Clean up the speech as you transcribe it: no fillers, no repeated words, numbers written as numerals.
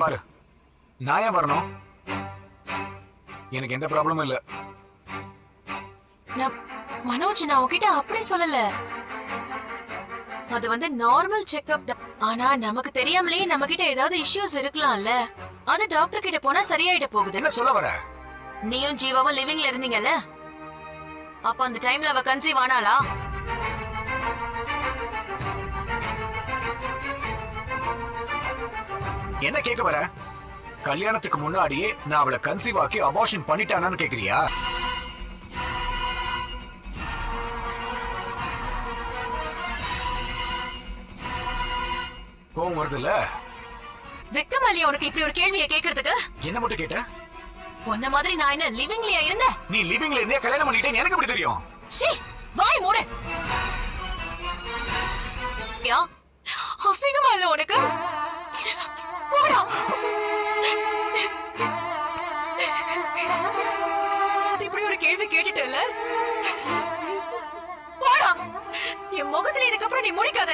பாரு, நான் ஏன் வரணும்? எனக்கு எந்த ப்ராப்ளமும் இல்ல. மனோஜ், நான் உன்கிட்ட அப்படி சொல்லல. அது வந்து நார்மல் செக்அப் தான். ஆனா நமக்கு தெரியாமலே நம்ம கிட்ட ஏதாவது இஷ்யூஸ் இருக்கலாம்ல. அது டாக்டர் கிட்ட போனா சரியாயிட போகுது. என்ன சொல்ல வர? நீயும் ஜீவாவும் லிவிங்ல இருந்தீங்கல்ல, அப்ப அந்த டைம்ல அவ கன்சீவ் ஆனாளா? என்ன கேட்க வர? கல்யாணத்துக்கு முன்னாடியே நான் அவளை கன்சீவ் ஆக்கி அபார்ஷன் பண்ணிட்டானான்னு கேக்குறியா? கோவம் வருதுல்ல? வெக்கமா இல்லையா உனக்கு இப்படி ஒரு கேள்வியை கேக்குறதுக்கு? என்ன மட்டும் கேட்ட? உன்ன மாதிரி நான் என்ன லிவிங்லயா இருந்தேன்? நீ லிவிங்ல இருந்தே கல்யாணம் பண்ணிட்டேன்னு எனக்கு எப்படி தெரியும்? சீ, வாய் மூடு. யா, அசிங்கமா இல்ல உனக்கு? போடா. இப்படி ஒரு கேள்வி கேட்டுட்டல? போடா. என் முகத்துல இதுக்கப்புறம் நீ முழிக்காத.